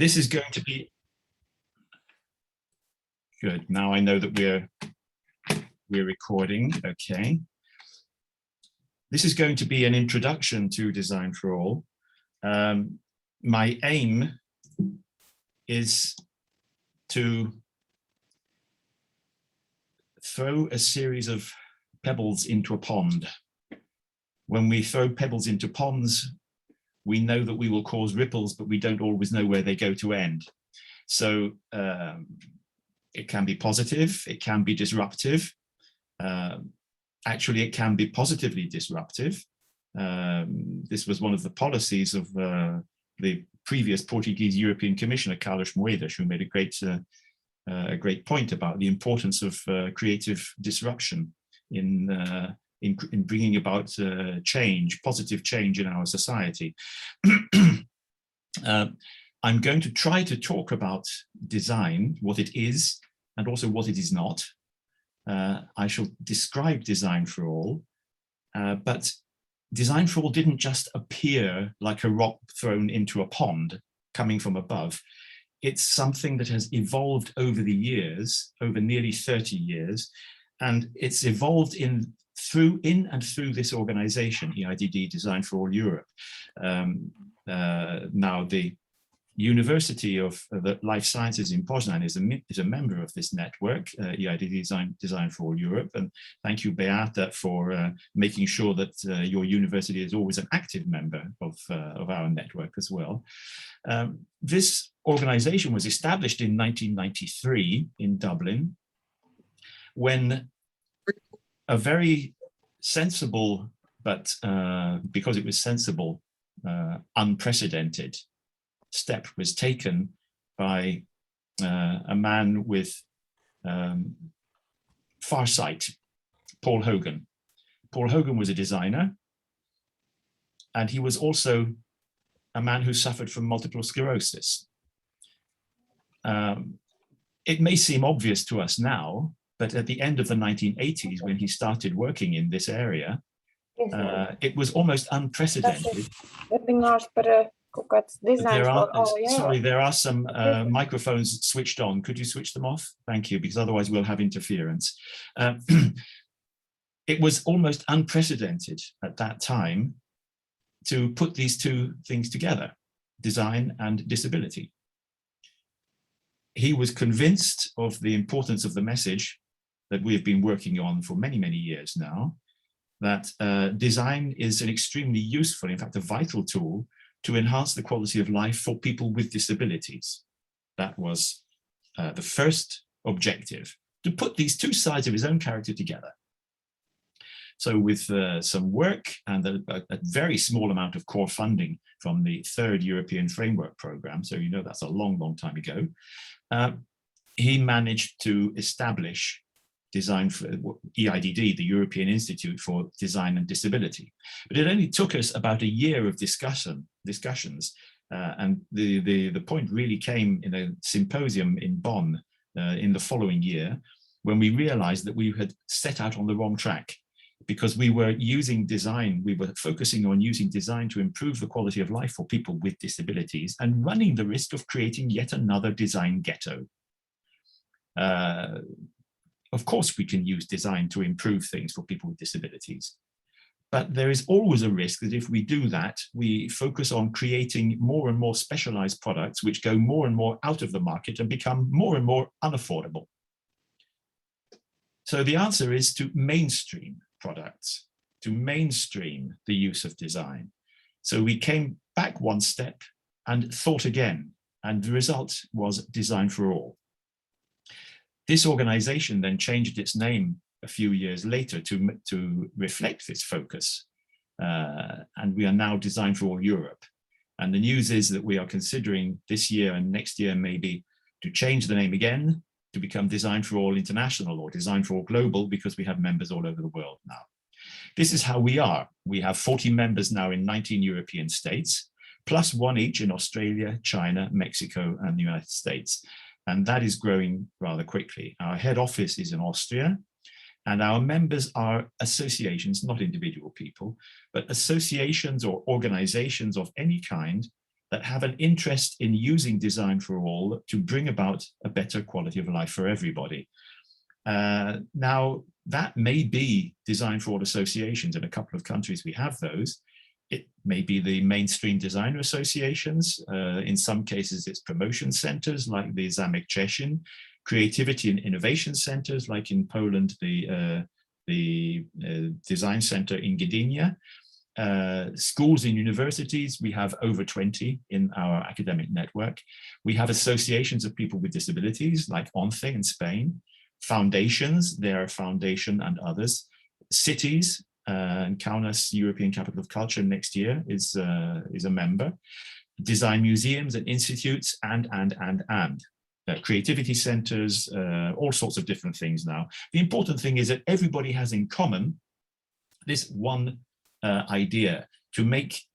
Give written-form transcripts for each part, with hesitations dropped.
This is going to be good. Now I know that we're recording. Okay. This is going to be an introduction to Design for All. My aim is to throw a series of pebbles into a pond. When we throw pebbles into ponds, we know that we will cause ripples, but we don't always know where they go to end. So it can be positive, it can be disruptive. Actually, it can be positively disruptive. This was one of the policies of the previous Portuguese European Commissioner, Carlos Moedas, who made a great point about the importance of creative disruption in bringing about change, positive change in our society. I'm going to try to talk about design, what it is, and also what it is not. I shall describe Design for All, but Design for All didn't just appear like a rock thrown into a pond coming from above. It's something that has evolved over the years, over nearly 30 years, and it's evolved in and through this organization, EIDD, Design for All Europe. Now, the University of the Life Sciences in Poznan is a member of this network, EIDD Design for All Europe, and thank you, Beata, for making sure that your university is always an active member of our network as well. This organization was established in 1993 in Dublin, when a very sensible, but because it was sensible, unprecedented step was taken by a man with far sight, Paul Hogan. Paul Hogan was a designer, and he was also a man who suffered from multiple sclerosis. It may seem obvious to us now, but at the end of the 1980s, when he started working in this area, it was almost unprecedented. Sorry, there are some microphones switched on. Could you switch them off? Thank you, because otherwise we'll have interference. It was almost unprecedented at that time to put these two things together, design and disability. He was convinced of the importance of the message that we have been working on for many, many years now, that design is an extremely useful, in fact, a vital tool to enhance the quality of life for people with disabilities. That was the first objective, to put these two sides of his own character together. So with some work and a very small amount of core funding from the third European Framework Programme, so you know that's a long, long time ago, he managed to establish Design for EIDD, the European Institute for Design and Disability. But it only took us about a year of discussions, and the point really came in a symposium in Bonn in the following year, when we realized that we had set out on the wrong track, because we were using design, we were focusing on using design to improve the quality of life for people with disabilities, and running the risk of creating yet another design ghetto. Of course, we can use design to improve things for people with disabilities, but there is always a risk that if we do that, we focus on creating more and more specialized products which go more and more out of the market and become more and more unaffordable. So the answer is to mainstream products, to mainstream the use of design. So we came back one step and thought again, and the result was Design for All. This organization then changed its name a few years later to reflect this focus. And we are now Design for All Europe. And the news is that we are considering this year and next year maybe to change the name again to become Design for All International or Design for All Global, because we have members all over the world now. This is how we are. We have 40 members now in 19 European states, plus one each in Australia, China, Mexico, and the United States. And that is growing rather quickly. Our head office is in Austria, and our members are associations, not individual people, but associations or organizations of any kind that have an interest in using design for all to bring about a better quality of life for everybody. Now, that may be design for all associations. In a couple of countries we have those. It may be the mainstream designer associations. In some cases, it's promotion centers like the Zamek Czeshin, creativity and innovation centers like in Poland, the design center in Gdynia. Schools and universities, we have over 20 in our academic network. We have associations of people with disabilities like ONCE in Spain. Foundations, their foundation and others. Cities, and Kaunas European Capital of Culture next year is a member. Design museums and institutes, and. Creativity centers, all sorts of different things now. The important thing is that everybody has in common this one idea to make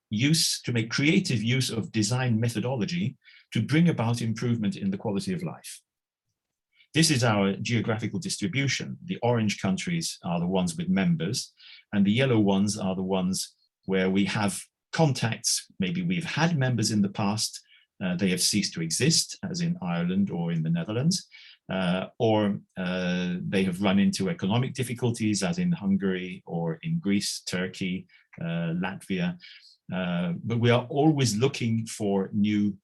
creative use of design methodology to bring about improvement in the quality of life. This is our geographical distribution. The orange countries are the ones with members, and the yellow ones are the ones where we have contacts. Maybe we've had members in the past, they have ceased to exist, as in Ireland or in the Netherlands, or they have run into economic difficulties, as in Hungary or in Greece, Turkey, Latvia. But we are always looking for new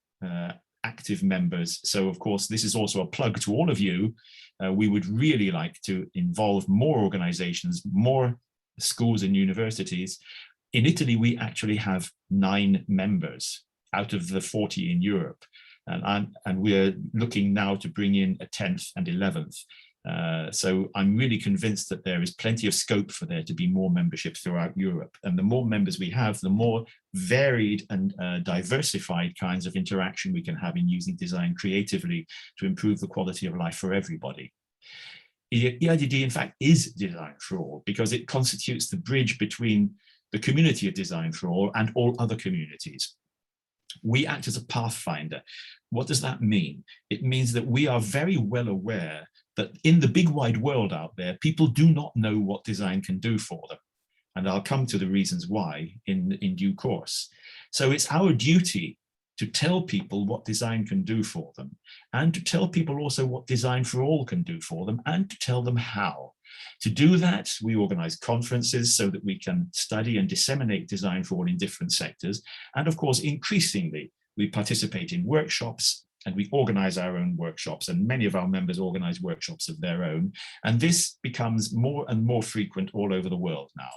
active members. So of course, this is also a plug to all of you. We would really like to involve more organizations, more schools and universities. In Italy, we actually have 9 members out of the 40 in Europe. And we're looking now to bring in a 10th and 11th. So I'm really convinced that there is plenty of scope for there to be more membership throughout Europe. And the more members we have, the more varied and diversified kinds of interaction we can have in using design creatively to improve the quality of life for everybody. EIDD, in fact, is design for all because it constitutes the bridge between the community of design for all and all other communities. We act as a pathfinder. What does that mean? It means that we are very well aware that in the big wide world out there, people do not know what design can do for them. And I'll come to the reasons why in due course. So it's our duty to tell people what design can do for them, and to tell people also what design for all can do for them, and to tell them how. To do that, we organize conferences so that we can study and disseminate design for all in different sectors. And of course, increasingly, we participate in workshops and we organize our own workshops, and many of our members organize workshops of their own. And this becomes more and more frequent all over the world now.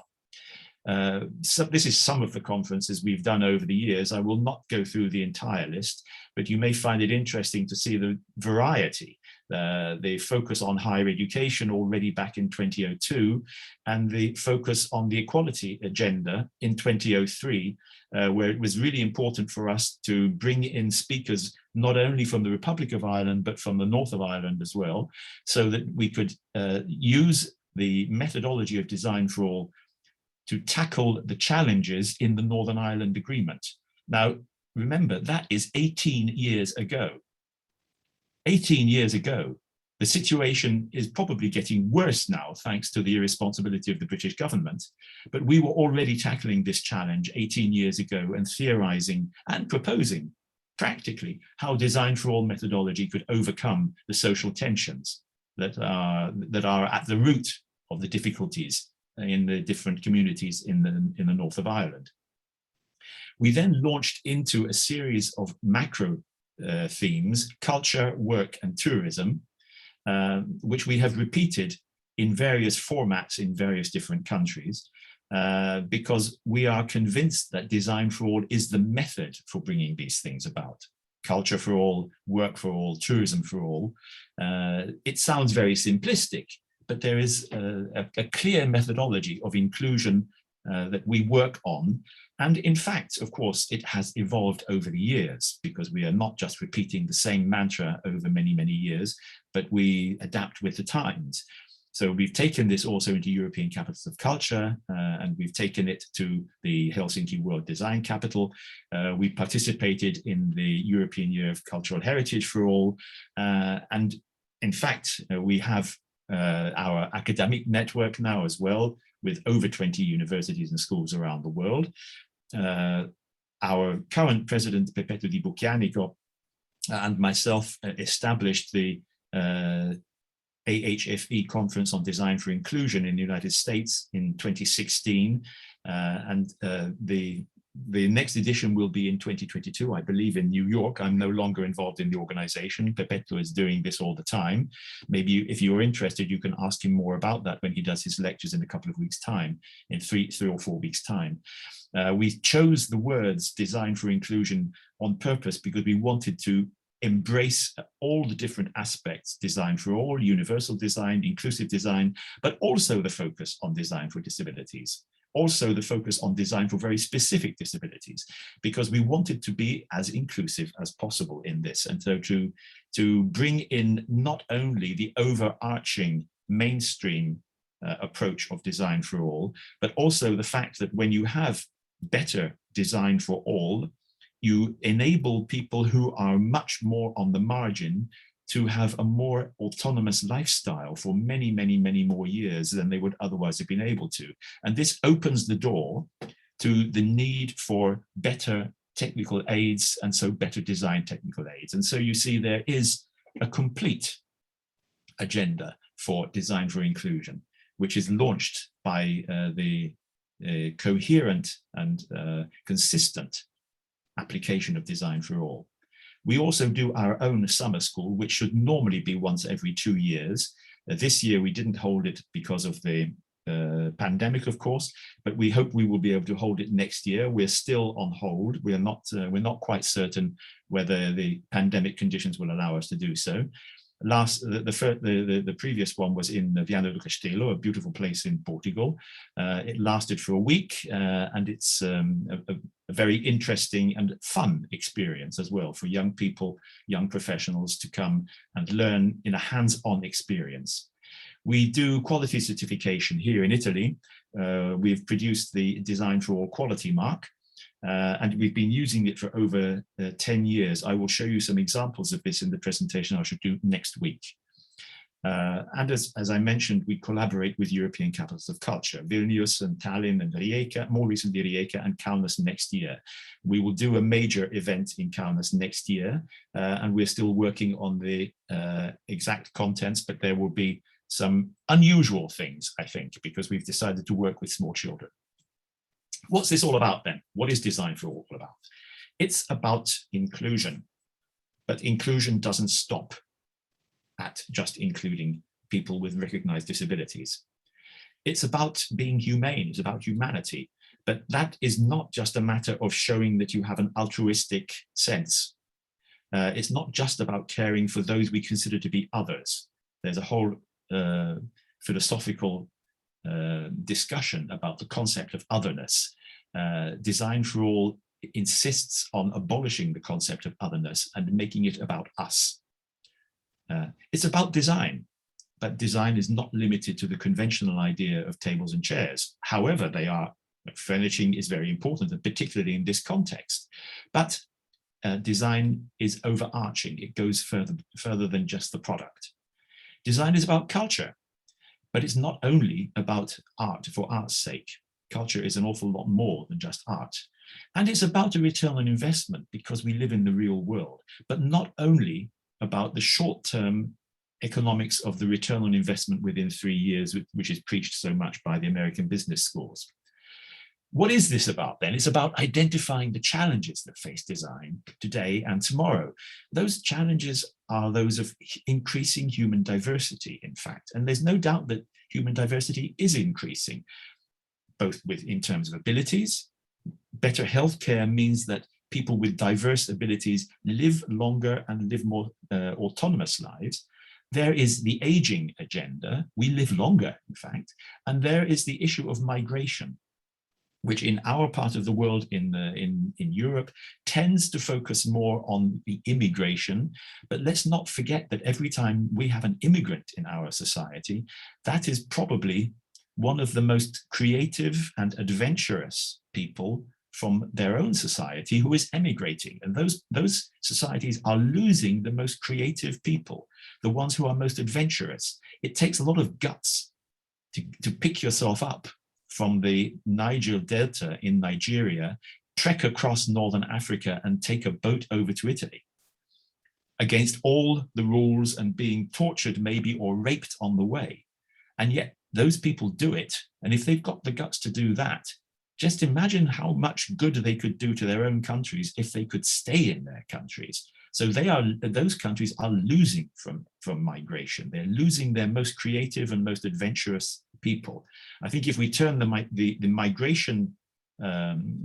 So this is some of the conferences we've done over the years. I will not go through the entire list, but you may find it interesting to see the variety. The focus on higher education already back in 2002, and the focus on the equality agenda in 2003, where it was really important for us to bring in speakers not only from the Republic of Ireland, but from the north of Ireland as well, so that we could use the methodology of design for all to tackle the challenges in the Northern Ireland Agreement. Now, remember, that is 18 years ago. 18 years ago. The situation is probably getting worse now, thanks to the irresponsibility of the British government. But we were already tackling this challenge 18 years ago and theorizing and proposing practically how design for all methodology could overcome the social tensions that are at the root of the difficulties in the different communities in the north of Ireland. We then launched into a series of macro themes, culture, work, and tourism, which we have repeated in various formats in various different countries, because we are convinced that design for all is the method for bringing these things about. Culture for all, work for all, tourism for all. It sounds very simplistic, but there is a clear methodology of inclusion that we work on. And in fact, of course, it has evolved over the years, because we are not just repeating the same mantra over many, many years, but we adapt with the times. So we've taken this also into European Capitals of Culture, and we've taken it to the Helsinki World Design Capital. We participated in the European Year of Cultural Heritage for All. And in fact, we have our academic network now as well, with over 20 universities and schools around the world. Our current president, Pepetto Di Bucchianico, and myself established the AHFE Conference on Design for Inclusion in the United States in 2016, and the next edition will be in 2022, I believe, in New York. I'm no longer involved in the organization. Pepetto is doing this all the time. Maybe if you're interested, you can ask him more about that when he does his lectures in a couple of weeks' time, in three or 4 weeks' time. We chose the words design for inclusion on purpose because we wanted to embrace all the different aspects, design for all, universal design, inclusive design, but also the focus on design for disabilities. Also the focus on design for very specific disabilities, because we wanted to be as inclusive as possible in this. And so to bring in not only the overarching mainstream approach of design for all, but also the fact that when you have better design for all, you enable people who are much more on the margin to have a more autonomous lifestyle for many, many, many more years than they would otherwise have been able to. And this opens the door to the need for better technical aids, and so better design technical aids. And so you see there is a complete agenda for design for inclusion, which is launched by the coherent and consistent application of design for all. We also do our own summer school, which should normally be once every 2 years. This year we didn't hold it because of the pandemic, of course, but we hope we will be able to hold it next year. We're still on hold. We're not quite certain whether the pandemic conditions will allow us to do so. The previous one was in Viana do Castelo, a beautiful place in Portugal. It lasted for a week, and it's a very interesting and fun experience as well for young people, young professionals to come and learn in a hands-on experience. We do quality certification here in Italy. We've produced the Design for All quality mark, and we've been using it for over 10 years. I will show you some examples of this in the presentation I should do next week. And as I mentioned, we collaborate with European capitals of culture, Vilnius and Tallinn and Rijeka, more recently Rijeka and Kaunas next year. We will do a major event in Kaunas next year, and we're still working on the exact contents, but there will be some unusual things, I think, because we've decided to work with small children. What's this all about then? What is Design for All about? It's about inclusion, but inclusion doesn't stop at just including people with recognized disabilities. It's about being humane, it's about humanity, but that is not just a matter of showing that you have an altruistic sense. It's not just about caring for those we consider to be others. There's a whole philosophical discussion about the concept of otherness. Design for All insists on abolishing the concept of otherness and making it about us. It's about design, but design is not limited to the conventional idea of tables and chairs. However, furnishing is very important, and particularly in this context. But design is overarching. It goes further than just the product. Design is about culture, but it's not only about art for art's sake. Culture is an awful lot more than just art. And it's about a return on investment because we live in the real world, but not only about the short-term economics of the return on investment within 3 years, which is preached so much by the American business schools. What is this about then? It's about identifying the challenges that face design today and tomorrow. Those challenges are those of increasing human diversity, in fact, and there's no doubt that human diversity is increasing, both in terms of abilities. Better healthcare means that people with diverse abilities live longer and live more autonomous lives. There is the aging agenda. We live longer, in fact, and there is the issue of migration, which in our part of the world, in Europe, tends to focus more on the immigration. But let's not forget that every time we have an immigrant in our society, that is probably one of the most creative and adventurous people from their own society who is emigrating. And those societies are losing the most creative people, the ones who are most adventurous. It takes a lot of guts to pick yourself up from the Niger Delta in Nigeria trek across Northern Africa and take a boat over to Italy against all the rules and being tortured maybe or raped on the way. And yet those people do it. And if they've got the guts to do that, just imagine how much good they could do to their own countries if they could stay in their countries. So those countries are losing from migration. They're losing their most creative and most adventurous people. I think if we turn the migration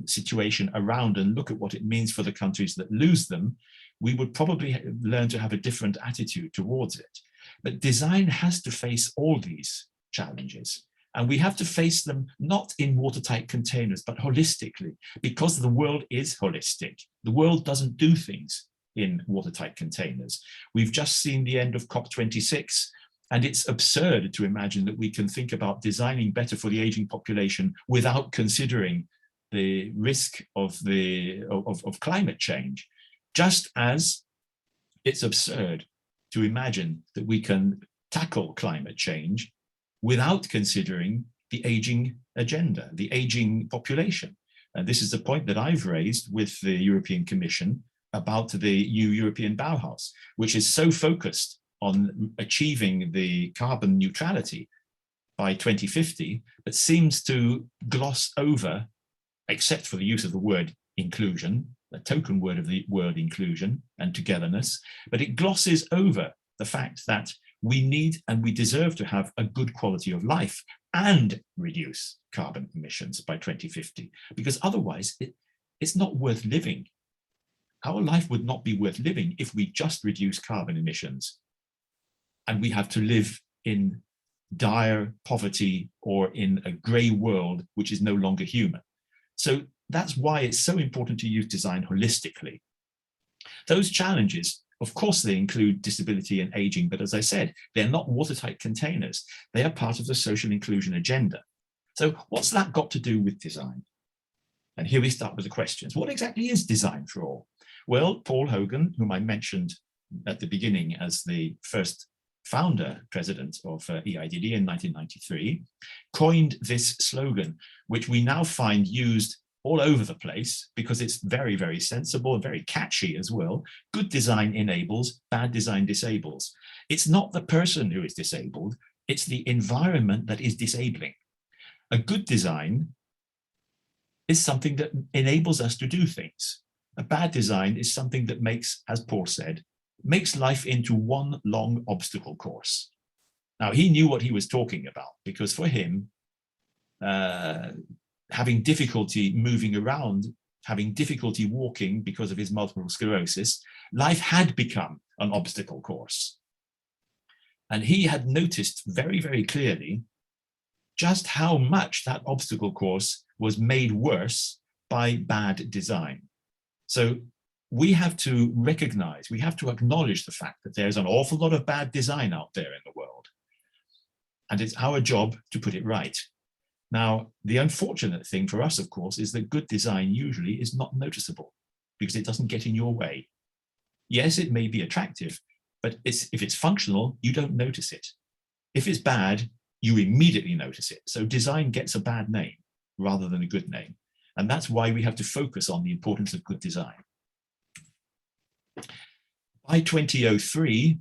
situation around and look at what it means for the countries that lose them, we would probably learn to have a different attitude towards it. But design has to face all these challenges. And we have to face them not in watertight containers, but holistically, because the world is holistic. The world doesn't do things in watertight containers. We've just seen the end of COP26, and it's absurd to imagine that we can think about designing better for the aging population without considering the risk of climate change. Just as it's absurd to imagine that we can tackle climate change without considering the aging agenda, the aging population. And this is the point that I've raised with the European Commission about the new European Bauhaus, which is so focused on achieving the carbon neutrality by 2050, but seems to gloss over, except for the use of the word inclusion, the token word of the word inclusion and togetherness, but it glosses over the fact that we need and we deserve to have a good quality of life and reduce carbon emissions by 2050, because otherwise it's not worth living. Our life would not be worth living if we just reduce carbon emissions and we have to live in dire poverty or in a grey world which is no longer human. So that's why it's so important to use design holistically. Those challenges, of course, they include disability and aging, but as I said, they're not watertight containers. They are part of the social inclusion agenda. So what's that got to do with design? And here we start with the questions. What exactly is design for all? Well, Paul Hogan, whom I mentioned at the beginning as the first founder president of EIDD in 1993, coined this slogan, which we now find used all over the place because it's very, very sensible and very catchy as well. Good design enables, bad design disables. It's not the person who is disabled, it's the environment that is disabling. A good design is something that enables us to do things. A bad design is something that makes, as Paul said, makes life into one long obstacle course. Now, he knew what he was talking about because for him, having difficulty moving around, having difficulty walking because of his multiple sclerosis, life had become an obstacle course. And he had noticed very, very clearly just how much that obstacle course was made worse by bad design. So we have to recognize, we have to acknowledge the fact that there's an awful lot of bad design out there in the world. And it's our job to put it right. Now, the unfortunate thing for us, of course, is that good design usually is not noticeable because it doesn't get in your way. Yes, it may be attractive, but if it's functional, you don't notice it. If it's bad, you immediately notice it. So design gets a bad name rather than a good name. And that's why we have to focus on the importance of good design. By 2003,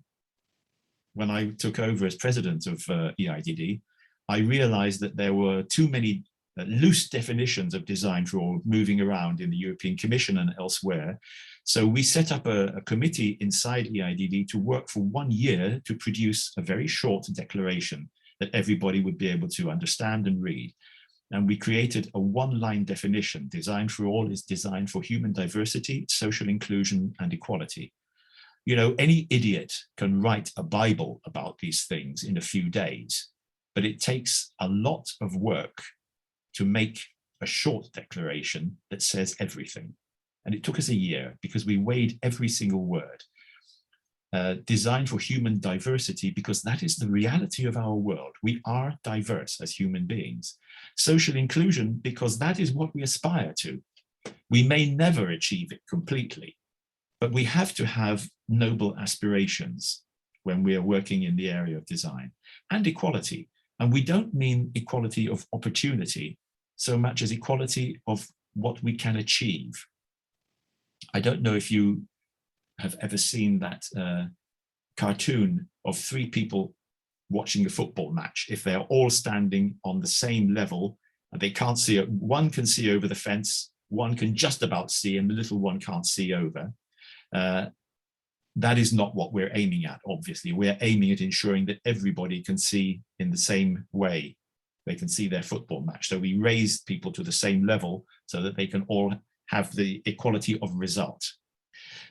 when I took over as president of EIDD, I realized that there were too many loose definitions of design for all moving around in the European Commission and elsewhere. So we set up a committee inside EIDD to work for 1 year to produce a very short declaration that everybody would be able to understand and read. And we created a one-line definition. Design for all is designed for human diversity, social inclusion, and equality. You know, any idiot can write a Bible about these things in a few days, but it takes a lot of work to make a short declaration that says everything. And it took us a year because we weighed every single word. Design for human diversity, because that is the reality of our world. We are diverse as human beings. Social inclusion, because that is what we aspire to. We may never achieve it completely, but we have to have noble aspirations when we are working in the area of design. And equality. And we don't mean equality of opportunity so much as equality of what we can achieve. I don't know if you have ever seen that cartoon of three people watching a football match. If they're all standing on the same level, and they can't see it, one can see over the fence, one can just about see, and the little one can't see over. That is not what we're aiming at, obviously. We're aiming at ensuring that everybody can see in the same way. They can see their football match. So we raise people to the same level so that they can all have the equality of result.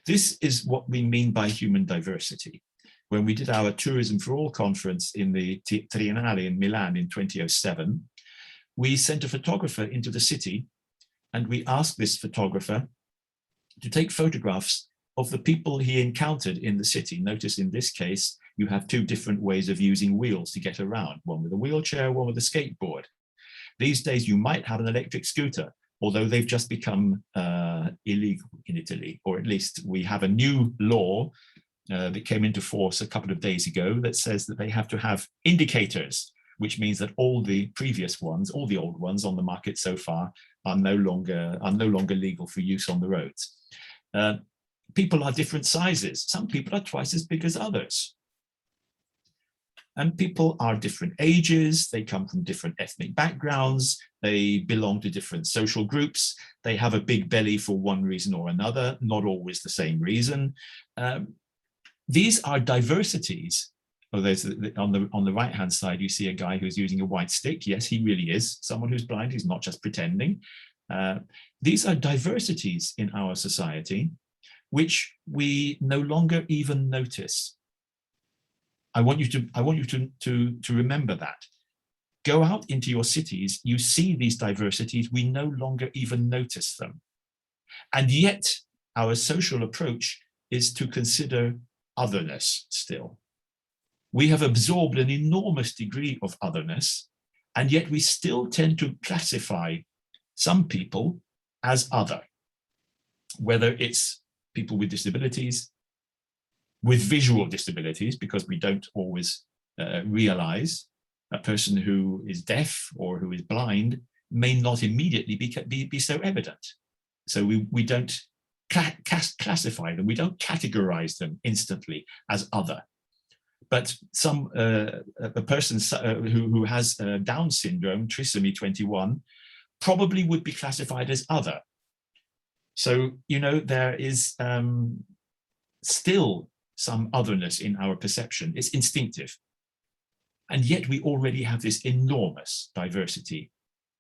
This is what we mean by human diversity. When we did our Tourism for All conference in the Triennale in Milan in 2007, we sent a photographer into the city, and we asked this photographer to take photographs of the people he encountered in the city. Notice in this case, you have two different ways of using wheels to get around, one with a wheelchair, one with a skateboard. These days, you might have an electric scooter, although they've just become illegal in Italy, or at least we have a new law that came into force a couple of days ago that says that they have to have indicators, which means that all the previous ones, all the old ones on the market so far are no longer legal for use on the roads. People are different sizes. Some people are twice as big as others. And people are different ages, they come from different ethnic backgrounds, they belong to different social groups, they have a big belly for one reason or another, not always the same reason. These are diversities. Oh, there's on the right-hand side, you see a guy who's using a white stick. Yes, he really is someone who's blind, he's not just pretending. These are diversities in our society, which we no longer even notice. I want you to remember that. Go out into your cities, you see these diversities, we no longer even notice them. And yet our social approach is to consider otherness still. We have absorbed an enormous degree of otherness, and yet we still tend to classify some people as other, whether it's people with disabilities, with visual disabilities, because we don't always realize a person who is deaf or who is blind may not immediately be so evident. So we don't classify them, we don't categorize them instantly as other. But a person who has Down syndrome, trisomy 21, probably would be classified as other. So, you know, there is still some otherness in our perception. It's instinctive. And yet we already have this enormous diversity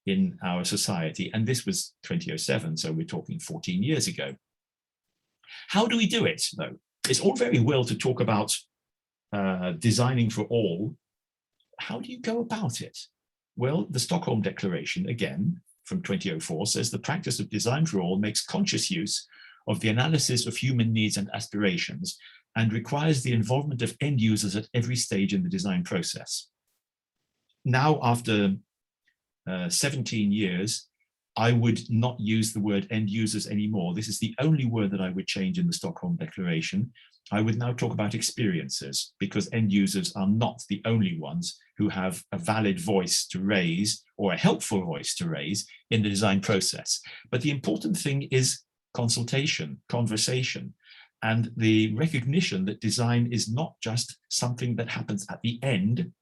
in our society. And this was 2007, so we're talking 14 years ago. How do we do it, though? It's all very well to talk about designing for all. How do you go about it? Well, the Stockholm Declaration, again, from 2004, says the practice of design for all makes conscious use of the analysis of human needs and aspirations and requires the involvement of end users at every stage in the design process. Now, after 17 years, I would not use the word end users anymore. This is the only word that I would change in the Stockholm Declaration. I would now talk about experiences, because end users are not the only ones who have a valid voice to raise or a helpful voice to raise in the design process. But the important thing is consultation, conversation, and the recognition that design is not just something that happens at the end.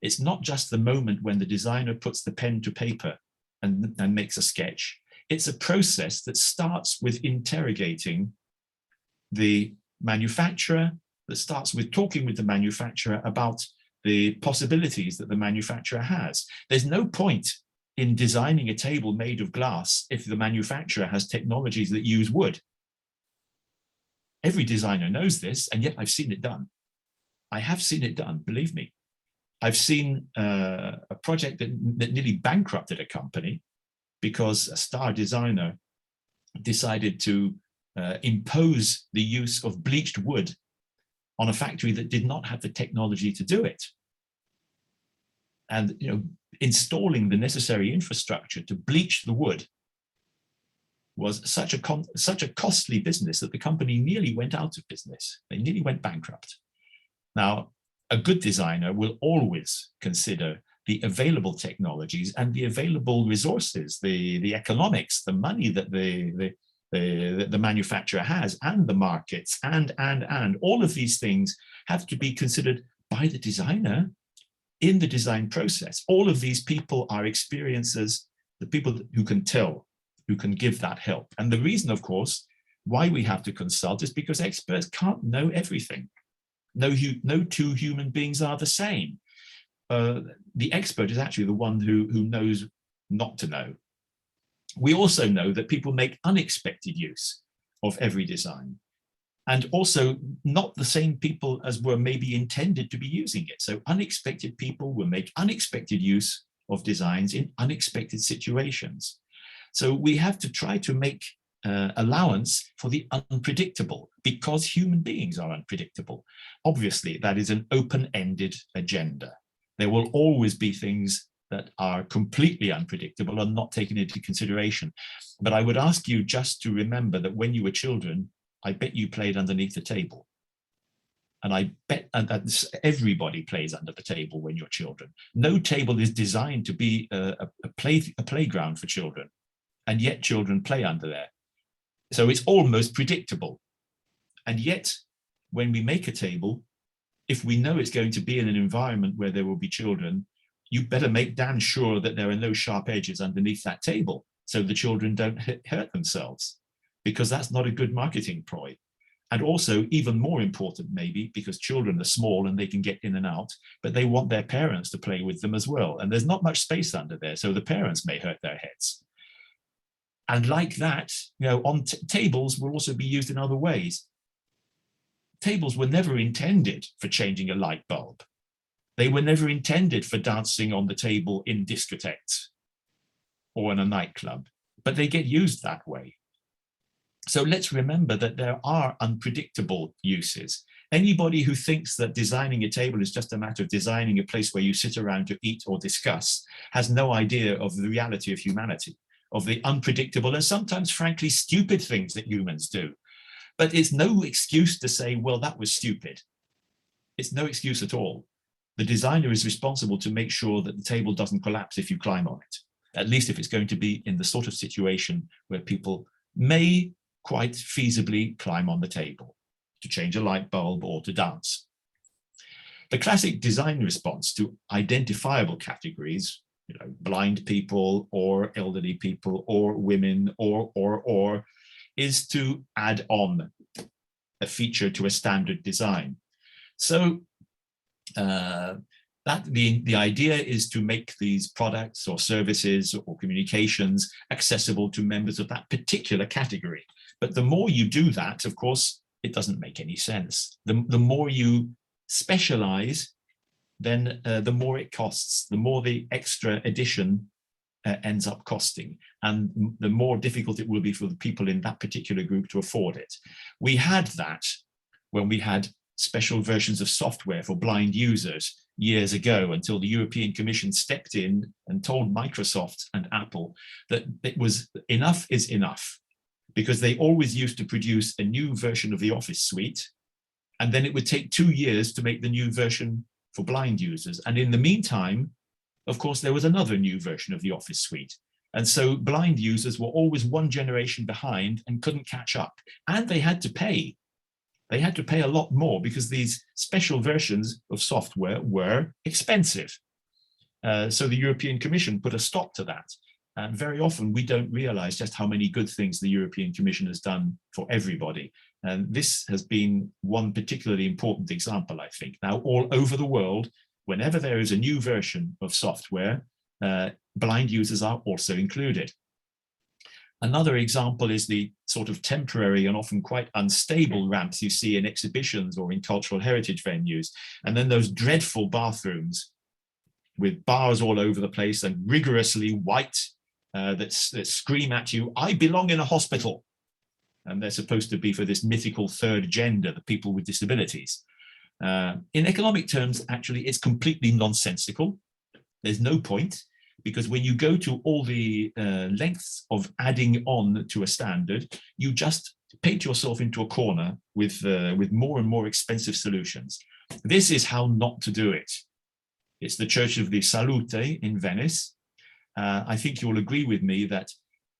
It's not just the moment when the designer puts the pen to paper and makes a sketch. It's a process that starts with interrogating the manufacturer, that starts with talking with the manufacturer about the possibilities that the manufacturer has. There's no point in designing a table made of glass if the manufacturer has technologies that use wood. Every designer knows this, and yet I've seen it done. I have seen it done, believe me. I've seen a project that nearly bankrupted a company because a star designer decided to impose the use of bleached wood on a factory that did not have the technology to do it. And, you know, installing the necessary infrastructure to bleach the wood was such a costly business that the company nearly went out of business. They nearly went bankrupt. Now, a good designer will always consider the available technologies and the available resources, the economics, the money that the manufacturer has, and the markets, and all of these things have to be considered by the designer in the design process. All of these people are experiencers, the people who can tell, who can give that help. And the reason, of course, why we have to consult is because experts can't know everything. No two human beings are the same. The expert is actually the one who knows not to know. We also know that people make unexpected use of every design, and also not the same people as were maybe intended to be using it. So unexpected people will make unexpected use of designs in unexpected situations. So we have to try to make allowance for the unpredictable, because human beings are unpredictable. Obviously, that is an open-ended agenda. There will always be things that are completely unpredictable and not taken into consideration. But I would ask you just to remember that when you were children, I bet you played underneath the table. And I bet that everybody plays under the table when you're children. No table is designed to be a playground for children, and yet children play under there. So it's almost predictable. And yet, when we make a table, if we know it's going to be in an environment where there will be children, you better make damn sure that there are no sharp edges underneath that table so the children don't hurt themselves, because that's not a good marketing ploy. And also, even more important maybe, because children are small and they can get in and out, but they want their parents to play with them as well. And there's not much space under there, so the parents may hurt their heads. And like that, you know, on tables will also be used in other ways. Tables were never intended for changing a light bulb. They were never intended for dancing on the table in discotheques or in a nightclub, but they get used that way. So let's remember that there are unpredictable uses. Anybody who thinks that designing a table is just a matter of designing a place where you sit around to eat or discuss has no idea of the reality of humanity, of the unpredictable and sometimes, frankly, stupid things that humans do. But it's no excuse to say, well, that was stupid. It's no excuse at all. The designer is responsible to make sure that the table doesn't collapse if you climb on it, at least if it's going to be in the sort of situation where people may quite feasibly climb on the table to change a light bulb or to dance. The classic design response to identifiable categories, you know, blind people or elderly people or women or is to add on a feature to a standard design. So the idea is to make these products or services or communications accessible to members of that particular category. But the more you do that, of course, it doesn't make any sense. The more you specialize, then the more it costs, the more the extra addition ends up costing, and the more difficult it will be for the people in that particular group to afford it. We had that when we had special versions of software for blind users years ago, until the European Commission stepped in and told Microsoft and Apple that it was enough is enough, because they always used to produce a new version of the Office suite, and then it would take 2 years to make the new version for blind users. And in the meantime, of course, there was another new version of the Office suite. And so blind users were always one generation behind and couldn't catch up. And they had to pay. They had to pay a lot more because these special versions of software were expensive. So the European Commission put a stop to that. And very often we don't realize just how many good things the European Commission has done for everybody. And this has been one particularly important example, I think. Now, all over the world, whenever there is a new version of software, blind users are also included. Another example is the sort of temporary and often quite unstable ramps you see in exhibitions or in cultural heritage venues. And then those dreadful bathrooms with bars all over the place and rigorously white that scream at you, I belong in a hospital. And they're supposed to be for this mythical third gender, the people with disabilities. In economic terms, actually, it's completely nonsensical. There's no point, because when you go to all the lengths of adding on to a standard, you just paint yourself into a corner with more and more expensive solutions. This is how not to do it. It's the Church of the Salute in Venice. I think you'll agree with me that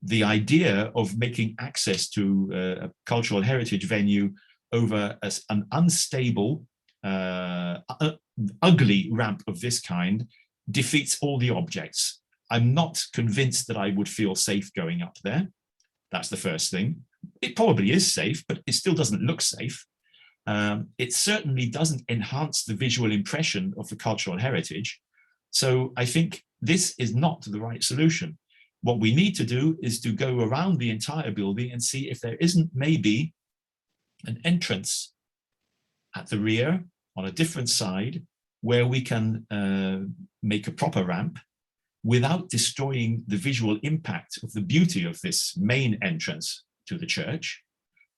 the idea of making access to a cultural heritage venue over an unstable, ugly ramp of this kind defeats all the objects. I'm not convinced that I would feel safe going up there. That's the first thing. It probably is safe, but it still doesn't look safe. It certainly doesn't enhance the visual impression of the cultural heritage. So I think this is not the right solution. What we need to do is to go around the entire building and see if there isn't maybe an entrance at the rear on a different side where we can make a proper ramp without destroying the visual impact of the beauty of this main entrance to the church,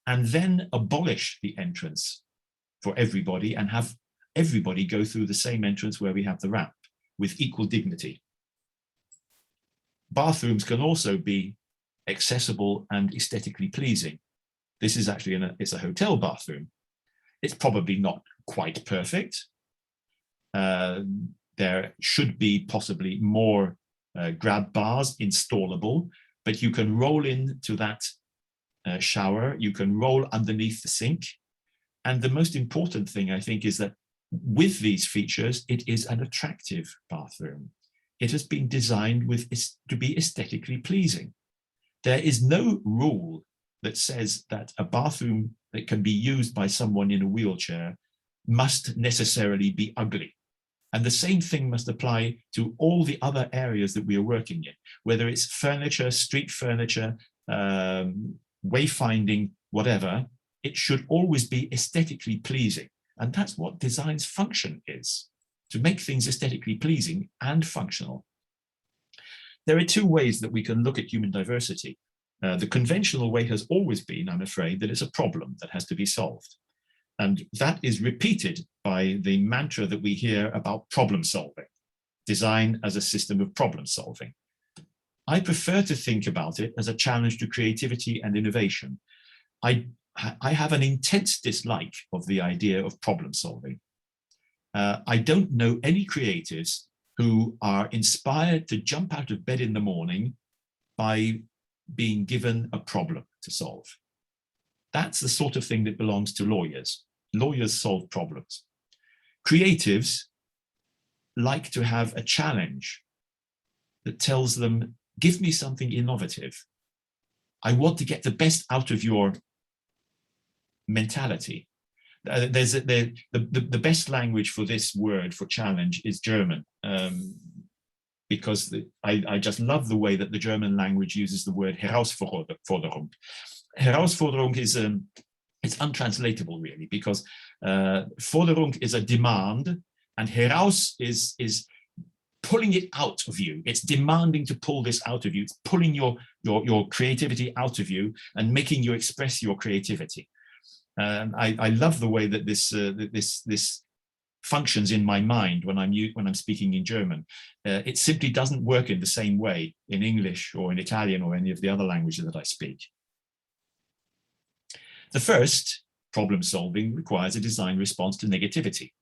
and then abolish the entrance for everybody and have everybody go through the same entrance where we have the ramp with equal dignity. Bathrooms can also be accessible and aesthetically pleasing. This is actually it's a hotel bathroom. It's probably not quite perfect. There should be possibly more grab bars installable, but you can roll into that shower, you can roll underneath the sink. And the most important thing, I think, is that with these features, it is an attractive bathroom. It has been designed to be aesthetically pleasing. There is no rule that says that a bathroom that can be used by someone in a wheelchair must necessarily be ugly. And the same thing must apply to all the other areas that we are working in, whether it's furniture, street furniture, wayfinding, whatever. It should always be aesthetically pleasing. And that's what design's function is, to make things aesthetically pleasing and functional. There are two ways that we can look at human diversity. The conventional way has always been, I'm afraid, that it's a problem that has to be solved. And that is repeated by the mantra that we hear about problem solving, design as a system of problem solving. I prefer to think about it as a challenge to creativity and innovation. I have an intense dislike of the idea of problem solving. I don't know any creatives who are inspired to jump out of bed in the morning by being given a problem to solve. That's the sort of thing that belongs to lawyers. Lawyers solve problems. Creatives like to have a challenge that tells them, give me something innovative. I want to get the best out of your mentality. The best language for this word, for challenge, is German, because I just love the way that the German language uses the word Herausforderung. Herausforderung is it's untranslatable really, because Forderung is a demand, and heraus is pulling it out of you. It's demanding to pull this out of you. It's pulling your creativity out of you and making you express your creativity. I love the way that this functions in my mind when I'm speaking in German. It simply doesn't work in the same way in English or in Italian or any of the other languages that I speak. The first, problem solving, requires a design response to negativity.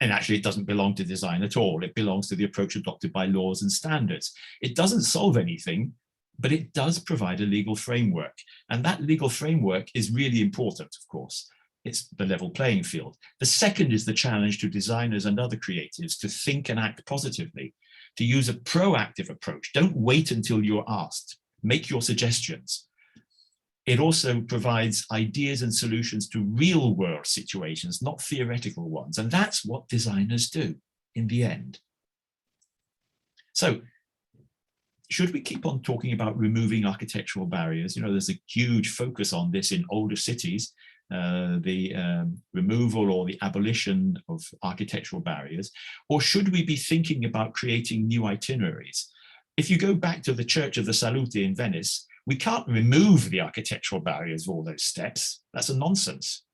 And actually, it doesn't belong to design at all. It belongs to the approach adopted by laws and standards. It doesn't solve anything, but it does provide a legal framework. And that legal framework is really important, of course. It's the level playing field. The second is the challenge to designers and other creatives to think and act positively, to use a proactive approach. Don't wait until you're asked. Make your suggestions. It also provides ideas and solutions to real world situations, not theoretical ones. And that's what designers do in the end. So, should we keep on talking about removing architectural barriers? You know, there's a huge focus on this in older cities, the removal or the abolition of architectural barriers. Or should we be thinking about creating new itineraries? If you go back to the Church of the Salute in Venice, we can't remove the architectural barriers of all those steps. That's a nonsense.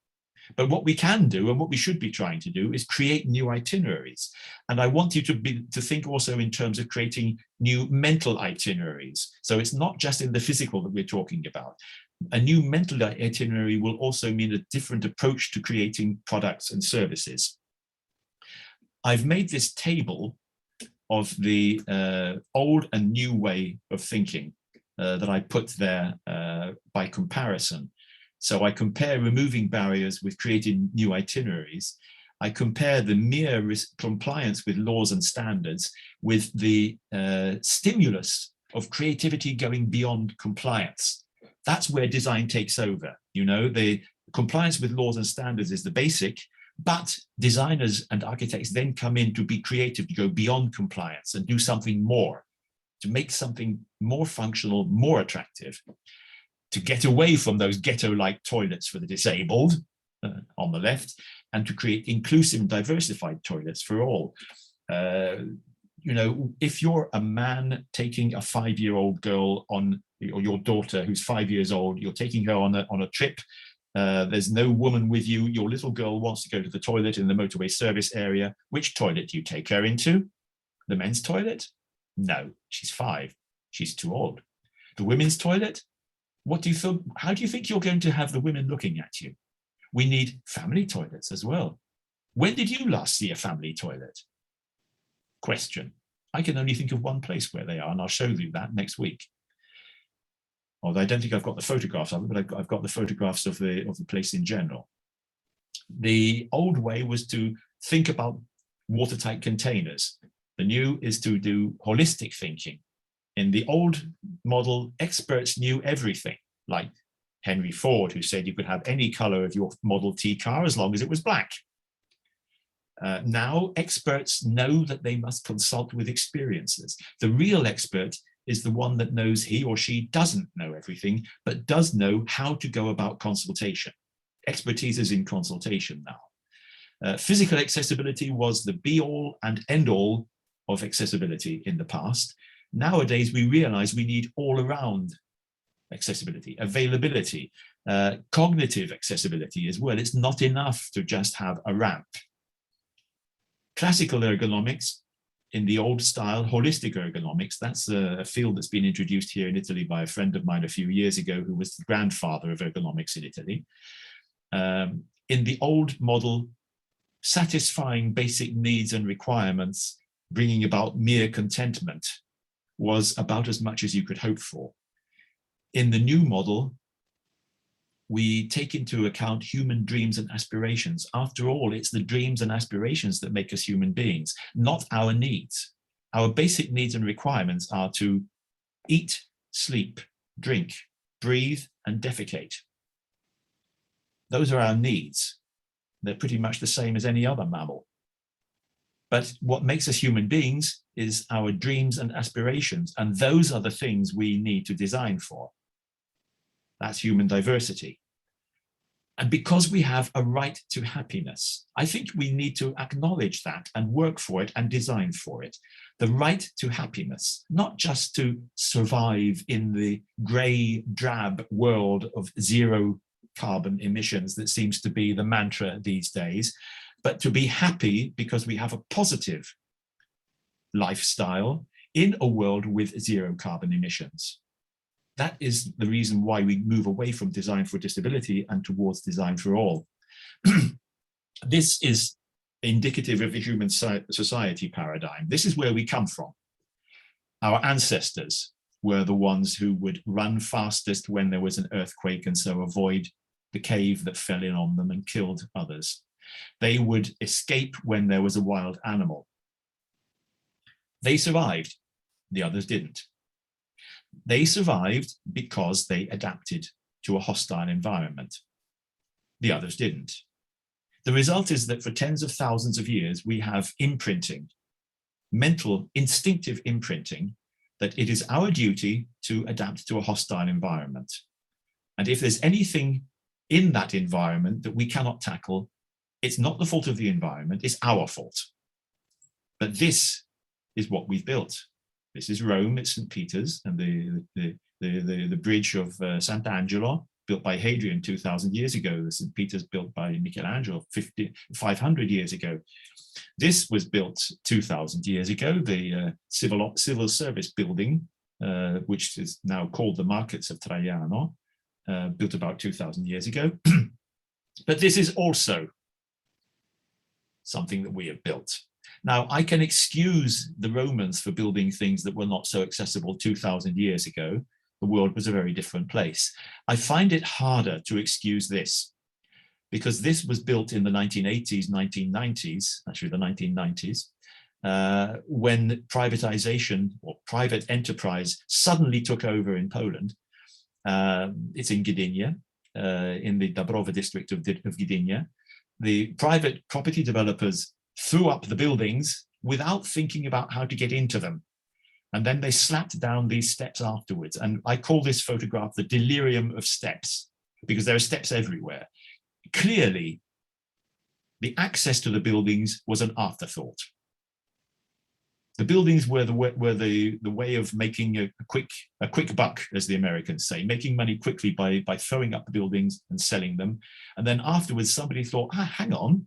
But what we can do, and what we should be trying to do, is create new itineraries. And I want you to think also in terms of creating new mental itineraries. So it's not just in the physical that we're talking about. A new mental itinerary will also mean a different approach to creating products and services. I've made this table of the old and new way of thinking that I put there by comparison. So I compare removing barriers with creating new itineraries. I compare the mere compliance with laws and standards with the stimulus of creativity going beyond compliance. That's where design takes over. You know, the compliance with laws and standards is the basic, but designers and architects then come in to be creative, to go beyond compliance and do something more, to make something more functional, more attractive, to get away from those ghetto-like toilets for the disabled on the left, and to create inclusive and diversified toilets for all. You know, if you're a man taking a 5-year-old girl on, or your daughter who's 5 years old, you're taking her on a trip, there's no woman with you, your little girl wants to go to the toilet in the motorway service area, which toilet do you take her into? The men's toilet? No, she's 5, she's too old. The women's toilet? What do you feel, how do you think you're going to have the women looking at you? We need family toilets as well. When did you last see a family toilet? Question. I can only think of one place where they are, and I'll show you that next week. Although I don't think I've got the photographs of it, but I've got the photographs of the place in general. The old way was to think about watertight containers. The new is to do holistic thinking. In the old model, experts knew everything, like Henry Ford, who said you could have any color of your Model T car as long as it was black. Now, experts know that they must consult with experiences. The real expert is the one that knows he or she doesn't know everything, but does know how to go about consultation. Expertise is in consultation now. Physical accessibility was the be-all and end-all of accessibility in the past. Nowadays, we realize we need all-around accessibility, availability, cognitive accessibility as well. It's not enough to just have a ramp. Classical ergonomics, in the old style, holistic ergonomics, that's a field that's been introduced here in Italy by a friend of mine a few years ago, who was the grandfather of ergonomics in Italy. In the old model, satisfying basic needs and requirements, bringing about mere contentment, was about as much as you could hope for. In the new model, we take into account human dreams and aspirations. After all, it's the dreams and aspirations that make us human beings, not our needs. Our basic needs and requirements are to eat, sleep, drink, breathe, and defecate. Those are our needs. They're pretty much the same as any other mammal. But what makes us human beings is our dreams and aspirations, and those are the things we need to design for. That's human diversity. And because we have a right to happiness, I think we need to acknowledge that and work for it and design for it. The right to happiness, not just to survive in the grey, drab world of zero carbon emissions that seems to be the mantra these days, but to be happy because we have a positive lifestyle in a world with zero carbon emissions. That is the reason why we move away from design for disability and towards design for all. This is indicative of the human society paradigm. This is where we come from. Our ancestors were the ones who would run fastest when there was an earthquake and so avoid the cave that fell in on them and killed others. They would escape when there was a wild animal. They survived, the others didn't. They survived because they adapted to a hostile environment. The others didn't. The result is that for tens of thousands of years, we have imprinting, mental, instinctive imprinting, that it is our duty to adapt to a hostile environment. And if there's anything in that environment that we cannot tackle, it's not the fault of the environment, it's our fault. But this is what we've built. This is Rome, it's St. Peter's, and the bridge of Sant'Angelo, built by Hadrian 2,000 years ago. The St. Peter's built by Michelangelo 500 years ago. This was built 2,000 years ago, the civil service building, which is now called the Markets of Traiano, built about 2,000 years ago. But this is also something that we have built. Now, I can excuse the Romans for building things that were not so accessible 2000 years ago. The world was a very different place. I find it harder to excuse this because this was built in the 1980s, 1990s, actually the 1990s, when privatization or private enterprise suddenly took over in Poland. It's in Gdynia, in the Dąbrowa district of Gdynia. The private property developers threw up the buildings without thinking about how to get into them. And then they slapped down these steps afterwards. And I call this photograph the Delirium of Steps, because there are steps everywhere. Clearly, the access to the buildings was an afterthought. The buildings were the way of making a quick buck, as the Americans say, making money quickly by throwing up the buildings and selling them. And then afterwards, somebody thought, hang on,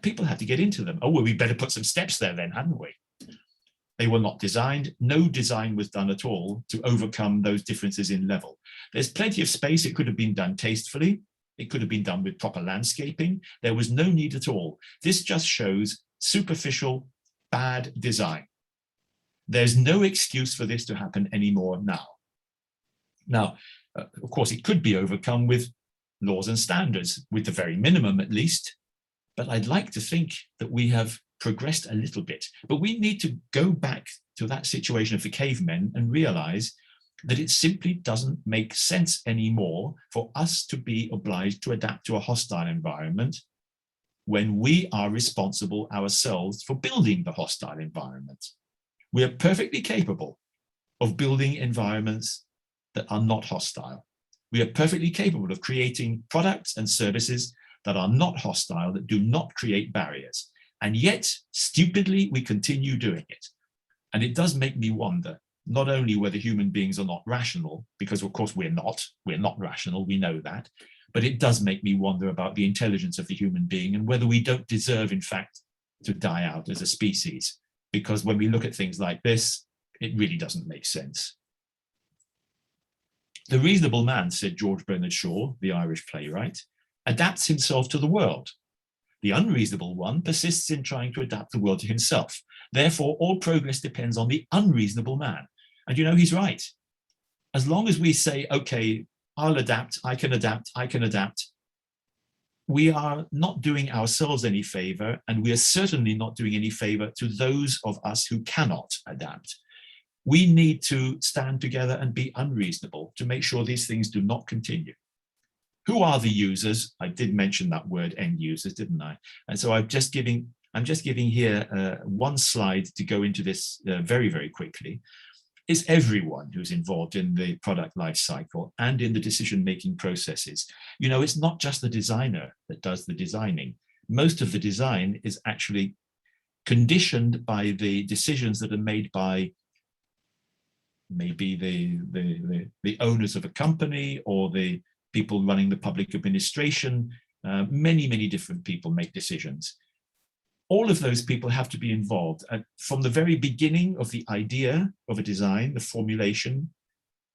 people had to get into them. Oh, well, we better put some steps there then, hadn't we? They were not designed. No design was done at all to overcome those differences in level. There's plenty of space. It could have been done tastefully. It could have been done with proper landscaping. There was no need at all. This just shows superficial, bad design. There's no excuse for this to happen anymore now. Now, of course, it could be overcome with laws and standards, with the very minimum at least. But I'd like to think that we have progressed a little bit. But we need to go back to that situation of the cavemen and realize that it simply doesn't make sense anymore for us to be obliged to adapt to a hostile environment when we are responsible ourselves for building the hostile environment. We are perfectly capable of building environments that are not hostile. We are perfectly capable of creating products and services that are not hostile, that do not create barriers. And yet, stupidly, we continue doing it. And it does make me wonder, not only whether human beings are not rational, because of course we're not rational, we know that, but it does make me wonder about the intelligence of the human being and whether we don't deserve, in fact, to die out as a species. Because when we look at things like this, it really doesn't make sense. The reasonable man, said George Bernard Shaw, the Irish playwright, adapts himself to the world. The unreasonable one persists in trying to adapt the world to himself. Therefore, all progress depends on the unreasonable man. And you know, he's right. As long as we say, okay, I'll adapt, I can adapt, I can adapt, we are not doing ourselves any favor, and we are certainly not doing any favor to those of us who cannot adapt. We need to stand together and be unreasonable to make sure these things do not continue. Who are the users? I did mention that word, end users, didn't I? And so I'm just giving here one slide to go into this very, very quickly. Is everyone who's involved in the product life cycle and in the decision-making processes. You know, it's not just the designer that does the designing. Most of the design is actually conditioned by the decisions that are made by maybe the owners of a company or the people running the public administration. Many different people make decisions. All of those people have to be involved from the very beginning of the idea of a design, the formulation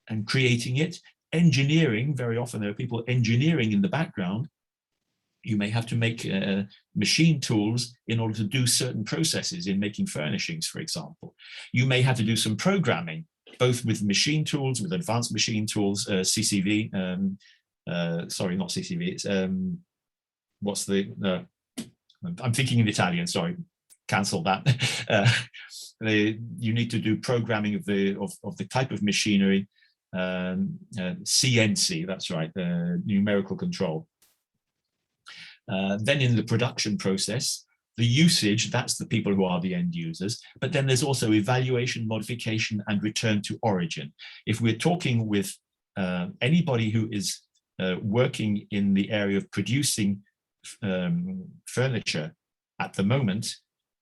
and creating it, engineering. Very often there are people engineering in the background. You may have to make machine tools in order to do certain processes in making furnishings, for example. You may have to do some programming, both with machine tools, with advanced machine tools, CCV, sorry, not CCV, it's, what's the, I'm thinking in Italian, sorry, cancel that. You need to do programming of the type of machinery, CNC, that's right, numerical control. Then in the production process, the usage, that's the people who are the end users, but then there's also evaluation, modification, and return to origin. If we're talking with anybody who is working in the area of producing furniture at the moment,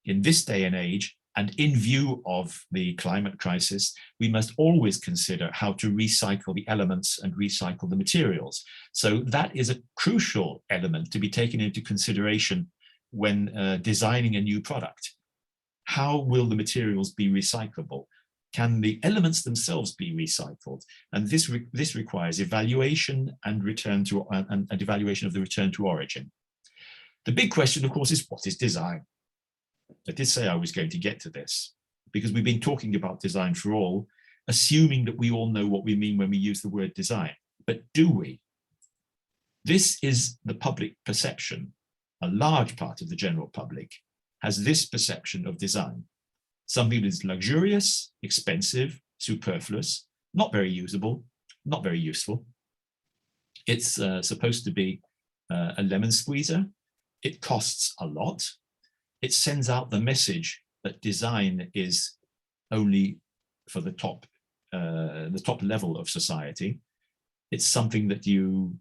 in this day and age, and in view of the climate crisis, we must always consider how to recycle the elements and recycle the materials. So that is a crucial element to be taken into consideration when designing a new product. How will the materials be recyclable? Can the elements themselves be recycled? And this requires evaluation and return to and evaluation of the return to origin. The big question, of course, is what is design? I did say I was going to get to this, because we've been talking about design for all, assuming that we all know what we mean when we use the word design. But do we? This is the public perception. A large part of the general public has this perception of design. Something that is luxurious, expensive, superfluous, not very usable, not very useful. It's supposed to be a lemon squeezer. It costs a lot. It sends out the message that design is only for the top level of society. It's something that you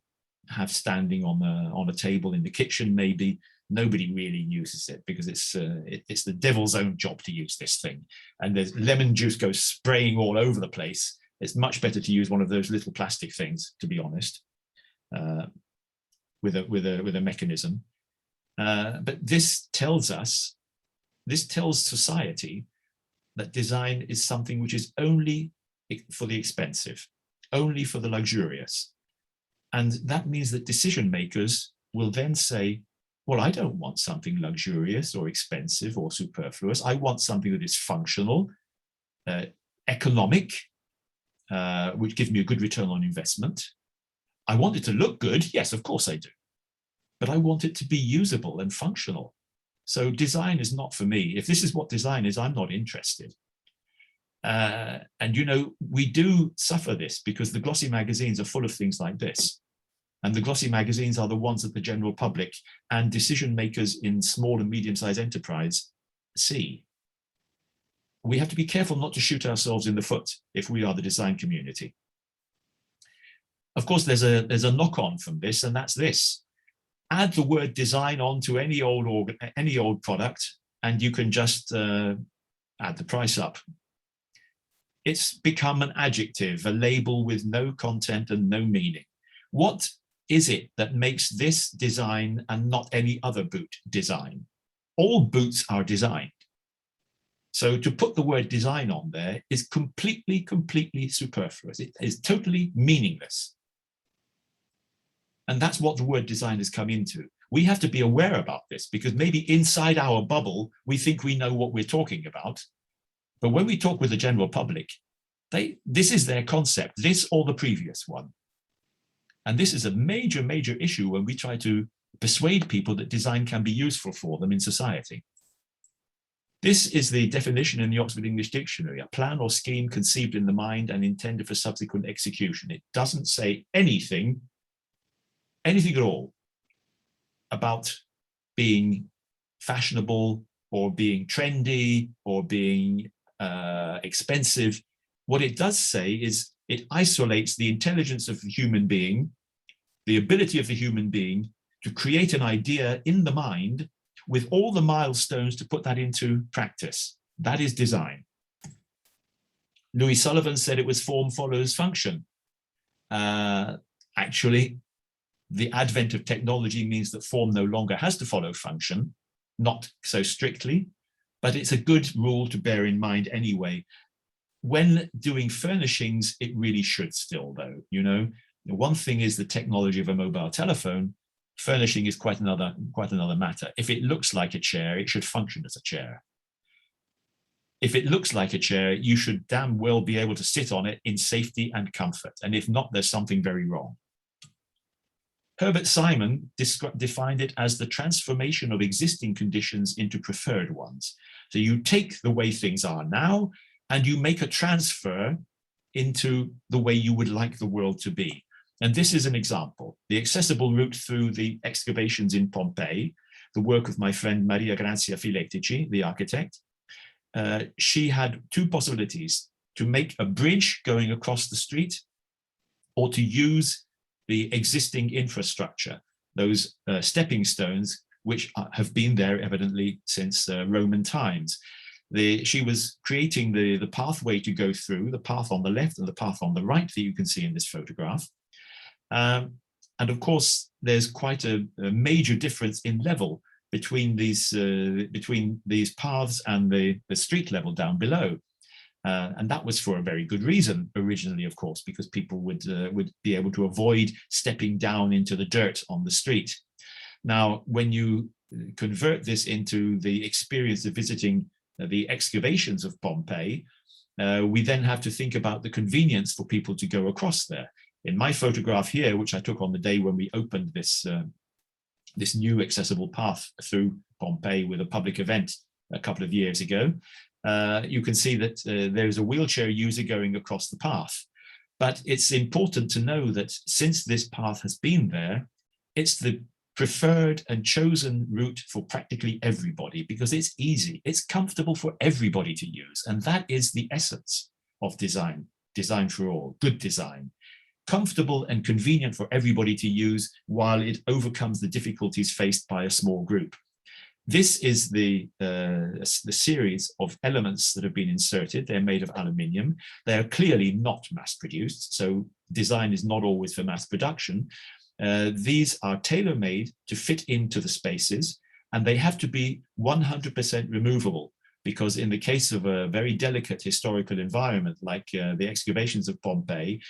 have standing on a table in the kitchen, maybe. Nobody really uses it because it's the devil's own job to use this thing. And there's lemon juice goes spraying all over the place. It's much better to use one of those little plastic things, to be honest, with a mechanism. But this tells society that design is something which is only for the expensive, only for the luxurious. And that means that decision makers will then say, well, I don't want something luxurious or expensive or superfluous. I want something that is functional, economic, which gives me a good return on investment. I want it to look good. Yes, of course I do. But I want it to be usable and functional. So design is not for me. If this is what design is, I'm not interested. And, you know, we do suffer this because the glossy magazines are full of things like this. And the glossy magazines are the ones that the general public and decision makers in small and medium-sized enterprise see. We have to be careful not to shoot ourselves in the foot if we are the design community. Of course, there's a knock-on from this, and that's this. Add the word design onto any old product, and you can just add the price up. It's become an adjective, a label with no content and no meaning. What is it that makes this design and not any other boot design? All boots are designed. So to put the word design on there is completely superfluous. It is totally meaningless. And that's what the word design has come into. We have to be aware about this because maybe inside our bubble, we think we know what we're talking about. But when we talk with the general public, this is their concept, this or the previous one. And this is a major issue when we try to persuade people that design can be useful for them in society. This is the definition in the Oxford English Dictionary, a plan or scheme conceived in the mind and intended for subsequent execution. It doesn't say anything at all about being fashionable or being trendy or being expensive. What it does say is it isolates the intelligence of the human being, the ability of the human being to create an idea in the mind with all the milestones to put that into practice. That is design. Louis Sullivan said it was form follows function. Actually, the advent of technology means that form no longer has to follow function, not so strictly, but it's a good rule to bear in mind anyway. When doing furnishings, it really should still, though. You know, one thing is the technology of a mobile telephone. Furnishing is quite another matter. If it looks like a chair, it should function as a chair. If it looks like a chair, you should damn well be able to sit on it in safety and comfort. And if not, there's something very wrong. Herbert Simon defined it as the transformation of existing conditions into preferred ones. So you take the way things are now and you make a transfer into the way you would like the world to be. And this is an example. The accessible route through the excavations in Pompeii, the work of my friend Maria Grazia Filetici, the architect. She had two possibilities: to make a bridge going across the street or to use the existing infrastructure, those stepping stones, which have been there evidently since Roman times. She was creating the pathway to go through, the path on the left and the path on the right that you can see in this photograph. And of course, there's quite a major difference in level between these paths and the street level down below. And that was for a very good reason originally, of course, because people would be able to avoid stepping down into the dirt on the street. Now, when you convert this into the experience of visiting the excavations of Pompeii, we then have to think about the convenience for people to go across there. In my photograph here, which I took on the day when we opened this, this new accessible path through Pompeii with a public event a couple of years ago, you can see that there's a wheelchair user going across the path. But it's important to know that since this path has been there, it's the preferred and chosen route for practically everybody because it's easy, it's comfortable for everybody to use. And that is the essence of design, design for all, good design. Comfortable and convenient for everybody to use while it overcomes the difficulties faced by a small group. This is the series of elements that have been inserted. They're made of aluminium. They are clearly not mass produced, so design is not always for mass production. These are tailor-made to fit into the spaces, and they have to be 100% removable, because in the case of a very delicate historical environment like the excavations of Pompeii,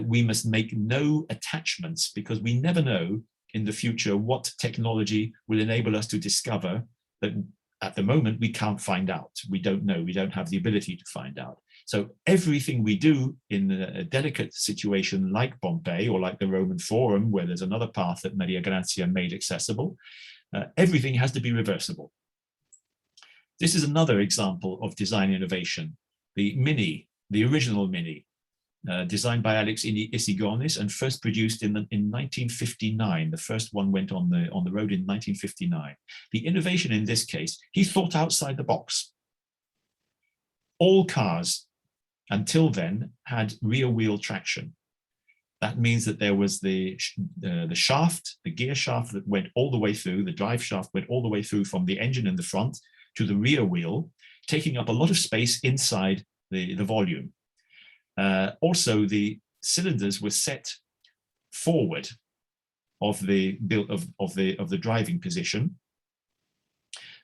we must make no attachments because we never know in the future what technology will enable us to discover that at the moment we can't find out. We don't know, we don't have the ability to find out. So everything we do in a delicate situation like Pompeii or like the Roman Forum, where there's another path that Maria Grazia made accessible, everything has to be reversible. This is another example of design innovation. The Mini, the original Mini, designed by Alex Isigonis and first produced in 1959. The first one went on the road in 1959. The innovation in this case, he thought outside the box. All cars until then had rear wheel traction. That means that there was the shaft, the gear shaft that went all the way through, the drive shaft went all the way through from the engine in the front to the rear wheel, taking up a lot of space inside the volume. Also, the cylinders were set forward of the driving position,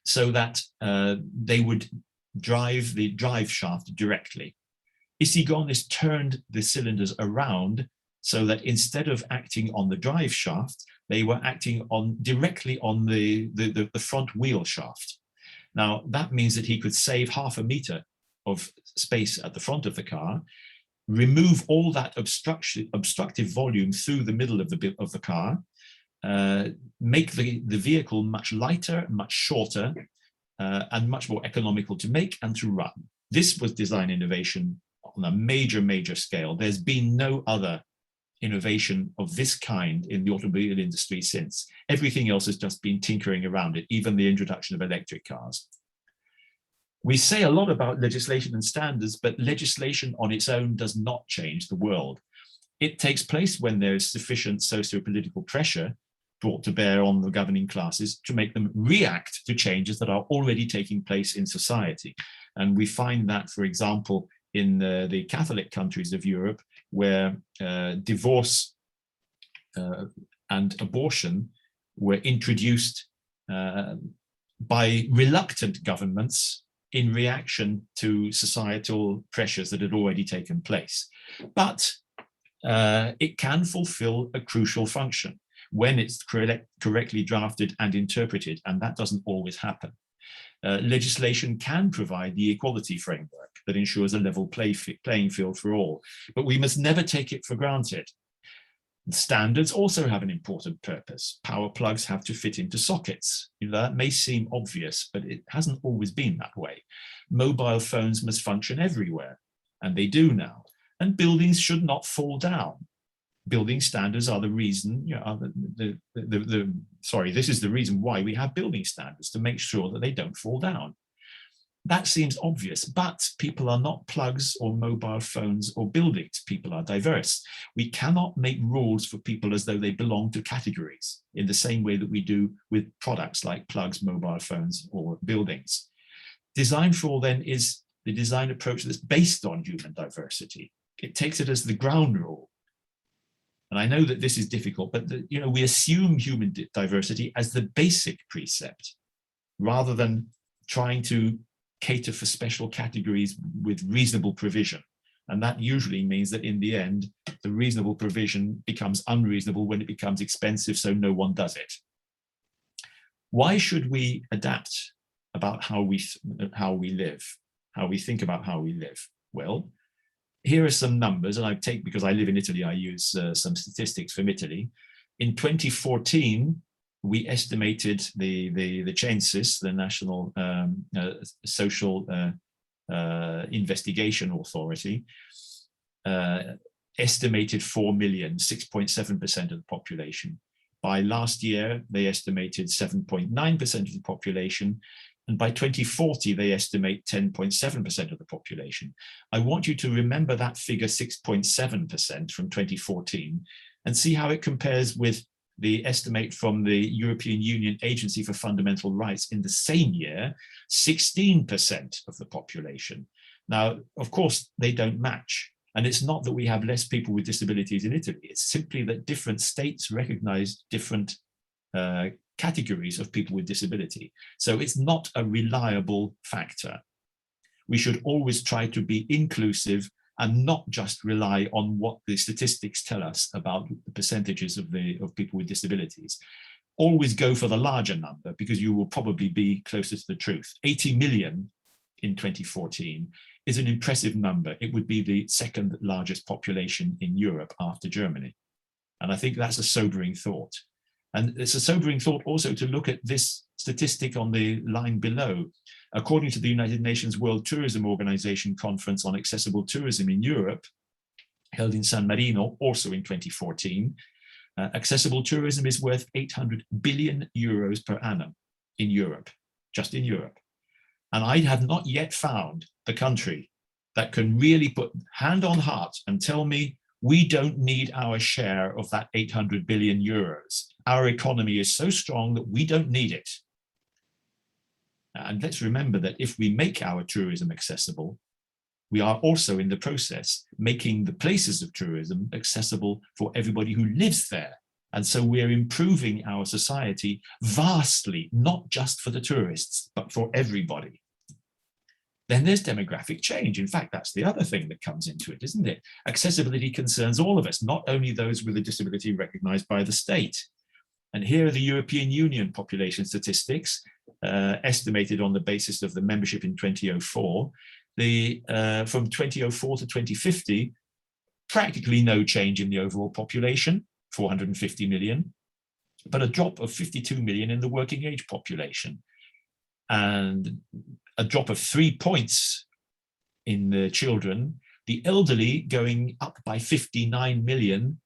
so that they would drive the drive shaft directly. Isigonis turned the cylinders around so that instead of acting on the drive shaft, they were acting directly on the front wheel shaft. Now that means that he could save half a meter of space at the front of the car, remove all that obstructive volume through the middle of the car, make the vehicle much lighter, much shorter, and much more economical to make and to run. This was design innovation on a major scale. There's been no other innovation of this kind in the automobile industry since. Everything else has just been tinkering around it, even the introduction of electric cars. We say a lot about legislation and standards, but legislation on its own does not change the world. It takes place when there is sufficient socio-political pressure brought to bear on the governing classes to make them react to changes that are already taking place in society. And we find that, for example, in the Catholic countries of Europe, where divorce and abortion were introduced by reluctant governments in reaction to societal pressures that had already taken place. But it can fulfill a crucial function when it's correctly drafted and interpreted, and that doesn't always happen. Legislation can provide the equality framework that ensures a level playing field for all, but we must never take it for granted. Standards also have an important purpose. Power plugs have to fit into sockets. You know, that may seem obvious, but it hasn't always been that way. Mobile phones must function everywhere, and they do now. And buildings should not fall down. Building standards are the reason, you know, this is the reason why we have building standards, to make sure that they don't fall down. That seems obvious, but people are not plugs or mobile phones or buildings. People are diverse. We cannot make rules for people as though they belong to categories in the same way that we do with products like plugs, mobile phones, or buildings. Design for all then is the design approach that's based on human diversity. It takes it as the ground rule. And I know that this is difficult, but you know, we assume human diversity as the basic precept, rather than trying to cater for special categories with reasonable provision. And that usually means that in the end, the reasonable provision becomes unreasonable when it becomes expensive, so no one does it. Why should we adapt about how we live, how we think about how we live? Well, here are some numbers, and I take, because I live in Italy, I use some statistics from Italy. In 2014, we estimated the census, the National Social Investigation Authority, estimated 4 million, 6.7% of the population. By last year, they estimated 7.9% of the population. And by 2040, they estimate 10.7% of the population. I want you to remember that figure 6.7% from 2014 and see how it compares with the estimate from the European Union Agency for Fundamental Rights in the same year, 16% of the population. Now, of course, they don't match. And it's not that we have less people with disabilities in Italy. It's simply that different states recognize different categories of people with disability. So it's not a reliable factor. We should always try to be inclusive and not just rely on what the statistics tell us about the percentages of people with disabilities. Always go for the larger number, because you will probably be closer to the truth. 80 million in 2014 is an impressive number. It would be the second largest population in Europe after Germany. And I think that's a sobering thought. And it's a sobering thought also to look at this statistic on the line below. According to the United Nations World Tourism Organization Conference on Accessible Tourism in Europe, held in San Marino, also in 2014, accessible tourism is worth 800 billion euros per annum in Europe, just in Europe. And I have not yet found the country that can really put hand on heart and tell me we don't need our share of that 800 billion euros. Our economy is so strong that we don't need it. And let's remember that if we make our tourism accessible, we are also in the process making the places of tourism accessible for everybody who lives there. And so we're improving our society vastly, not just for the tourists, but for everybody. Then there's demographic change. In fact, that's the other thing that comes into it, isn't it? Accessibility concerns all of us, not only those with a disability recognized by the state. And here are the European Union population statistics, estimated on the basis of the membership in 2004. From 2004 to 2050, practically no change in the overall population, 450 million, but a drop of 52 million in the working age population, and a drop of 3 points in the children, the elderly going up by 59 million.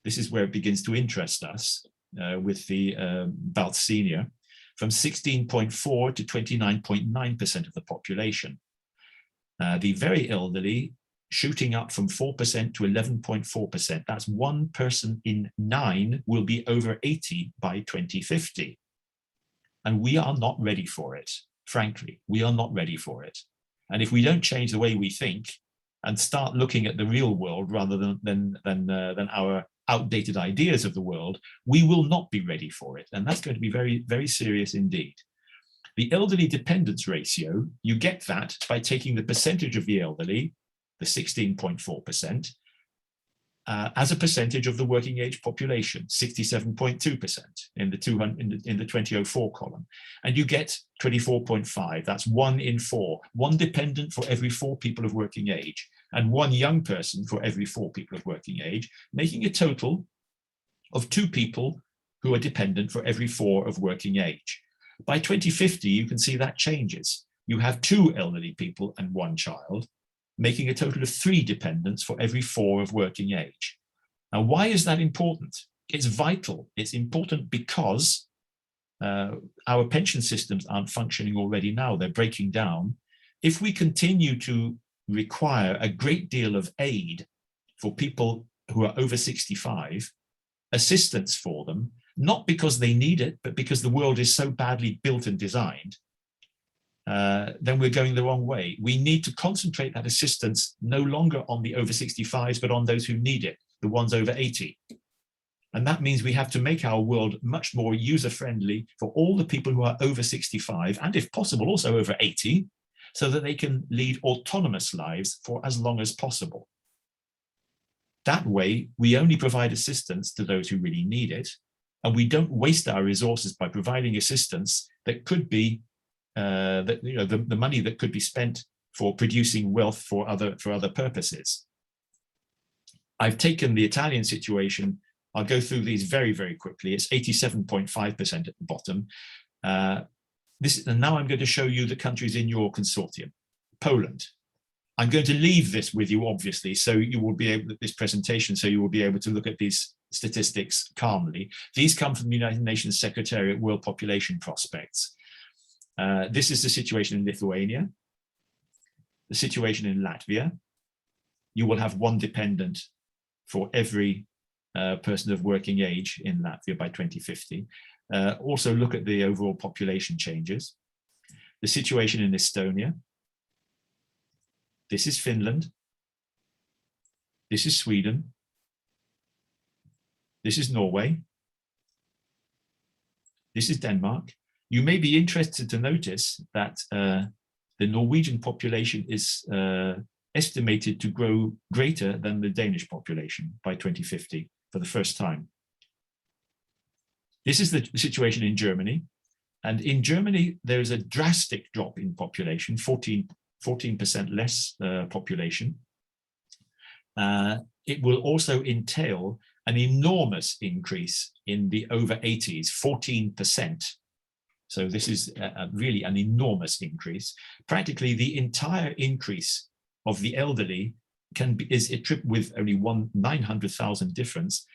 This is where it begins to interest us with the BaltSe, from 16.4 to 29.9% of the population. The very elderly shooting up from 4% to 11.4%. That's 1 person in 9 will be over 80 by 2050. And we are not ready for it. Frankly, we are not ready for it. And if we don't change the way we think and start looking at the real world rather than our outdated ideas of the world, we will not be ready for it. And that's going to be very, very serious indeed. The elderly dependence ratio, you get that by taking the percentage of the elderly, the 16.4%, as a percentage of the working age population, 67.2% in the 2004 column. And you get 24.5, that's 1 in 4, 1 dependent for every 4 people of working age, and 1 young person for every 4 people of working age, making a total of 2 people who are dependent for every 4 of working age. By 2050, you can see that changes. You have 2 elderly people and 1 child, making a total of 3 dependents for every 4 of working age. Now, why is that important? It's vital. It's important because our pension systems aren't functioning already now. They're breaking down. If we continue to require a great deal of aid for people who are over 65, assistance for them, not because they need it, but because the world is so badly built and designed, then we're going the wrong way. We need to concentrate that assistance no longer on the over 65s, but on those who need it, the ones over 80. And that means we have to make our world much more user-friendly for all the people who are over 65, and if possible, also over 80, so that they can lead autonomous lives for as long as possible. That way, we only provide assistance to those who really need it, and we don't waste our resources by providing assistance that could be the money that could be spent for producing wealth for other purposes. I've taken the Italian situation. I'll go through these very, very quickly. It's 87.5% at the bottom. And now I'm going to show you the countries in your consortium. Poland. I'm going to leave this with you, obviously, so you will be able, this presentation, so you will be able to look at these statistics calmly. These come from the United Nations Secretariat World Population Prospects. This is the situation in Lithuania, the situation in Latvia. You will have one dependent for every person of working age in Latvia by 2050. Also look at the overall population changes. The situation in Estonia. This is Finland. This is Sweden. This is Norway. This is Denmark. You may be interested to notice that the Norwegian population is estimated to grow greater than the Danish population by 2050 for the first time. This is the situation in Germany. And in Germany, there is a drastic drop in population, 14% less population. It will also entail an enormous increase in the over 80s, 14%. So this is really an enormous increase. Practically the entire increase of the elderly is with only 900,000 difference,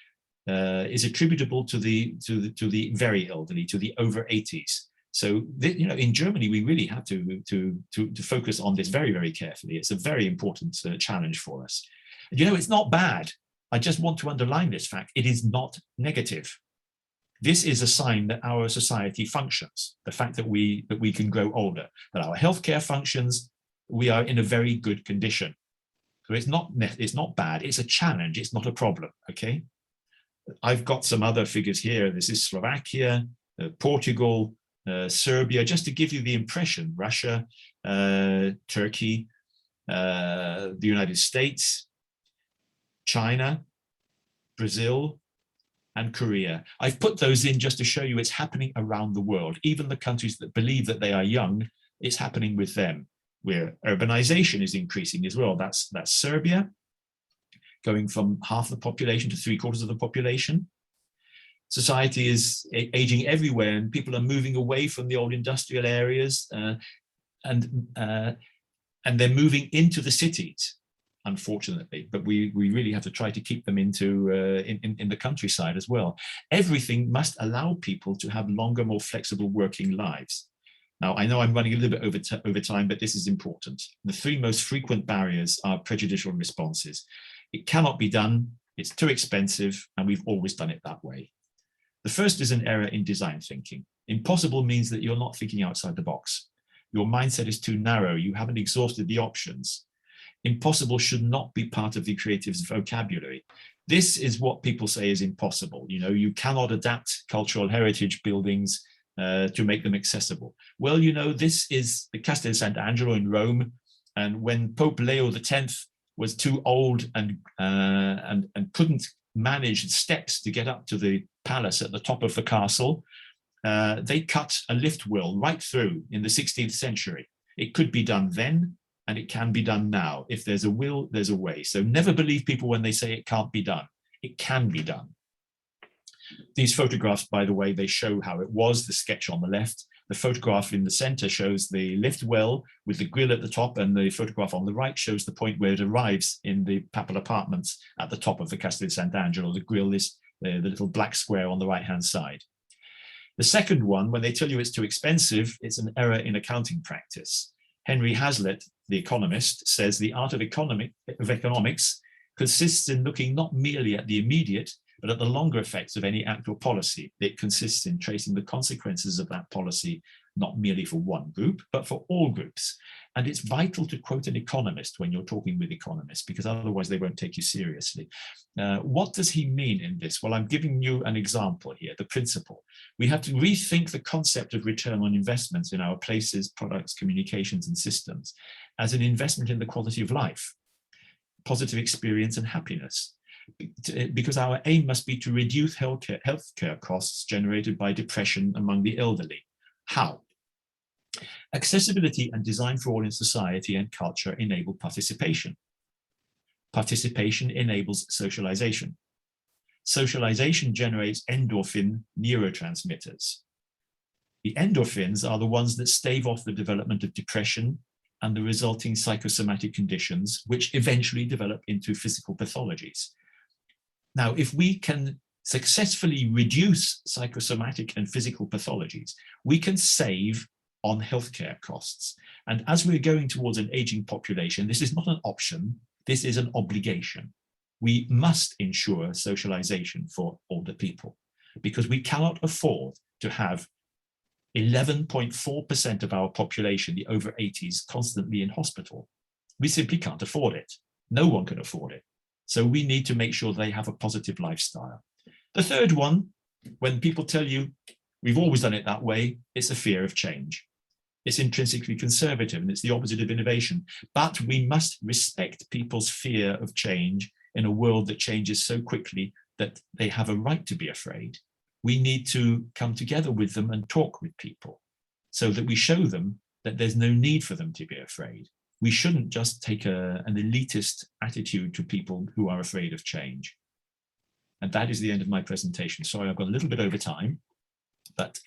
is attributable to the very elderly, to the over 80s. So in Germany, we really have to focus on this very, very carefully. It's a very important challenge for us. And, it's not bad. I just want to underline this fact. It is not negative. This is a sign that our society functions. The fact that we can grow older, that our healthcare functions, we are in a very good condition. So it's not bad. It's a challenge. It's not a problem. Okay. I've got some other figures here. This is Slovakia, Portugal, Serbia, just to give you the impression. Russia, Turkey, the United States, China, Brazil, and Korea. I've put those in just to show you it's happening around the world. Even the countries that believe that they are young, it's happening with them, where urbanization is increasing as well. That's Serbia, going from half the population to 3/4 of the population. Society is aging everywhere, and people are moving away from the old industrial areas, and they're moving into the cities, unfortunately. But we really have to try to keep them in the countryside as well. Everything must allow people to have longer, more flexible working lives. Now, I know I'm running a little bit over time, but this is important. The three most frequent barriers are prejudicial responses. It cannot be done, it's too expensive, and we've always done it that way. The first is an error in design thinking. Impossible means that you're not thinking outside the box. Your mindset is too narrow, you haven't exhausted the options. Impossible should not be part of the creative's vocabulary. This is what people say is impossible. You cannot adapt cultural heritage buildings to make them accessible. Well, this is the Castel Sant'Angelo in Rome, and when Pope Leo X was too old and couldn't manage steps to get up to the palace at the top of the castle, they cut a lift well right through in the 16th century. It could be done then, and it can be done now. If there's a will, there's a way. So never believe people when they say it can't be done. It can be done. These photographs, by the way, they show how it was, the sketch on the left. The photograph in the center shows the lift well with the grill at the top, and the photograph on the right shows the point where it arrives in the papal apartments at the top of the Castel Sant'Angelo. The grill is the little black square on the right-hand side. The second one, when they tell you it's too expensive, it's an error in accounting practice. Henry Hazlitt, the economist, says the art of economics consists in looking not merely at the immediate, but at the longer effects of any act or policy. It consists in tracing the consequences of that policy, not merely for one group, but for all groups. And it's vital to quote an economist when you're talking with economists, because otherwise they won't take you seriously. What does he mean in this? Well, I'm giving you an example here, the principle. We have to rethink the concept of return on investments in our places, products, communications, and systems as an investment in the quality of life, positive experience, and happiness. because our aim must be to reduce healthcare costs generated by depression among the elderly. How? Accessibility and design for all in society and culture enable participation. Participation enables socialization. Socialization generates endorphin neurotransmitters. The endorphins are the ones that stave off the development of depression and the resulting psychosomatic conditions, which eventually develop into physical pathologies. Now, if we can successfully reduce psychosomatic and physical pathologies, we can save on healthcare costs. And as we're going towards an aging population, this is not an option, this is an obligation. We must ensure socialization for older people because we cannot afford to have 11.4% of our population, the over 80s, constantly in hospital. We simply can't afford it. No one can afford it. So we need to make sure they have a positive lifestyle. The third one, when people tell you, we've always done it that way, it's a fear of change. It's intrinsically conservative and it's the opposite of innovation. But we must respect people's fear of change in a world that changes so quickly that they have a right to be afraid. We need to come together with them and talk with people so that we show them that there's no need for them to be afraid. We shouldn't just take an elitist attitude to people who are afraid of change. And that is the end of my presentation. Sorry, I've got a little bit over time, but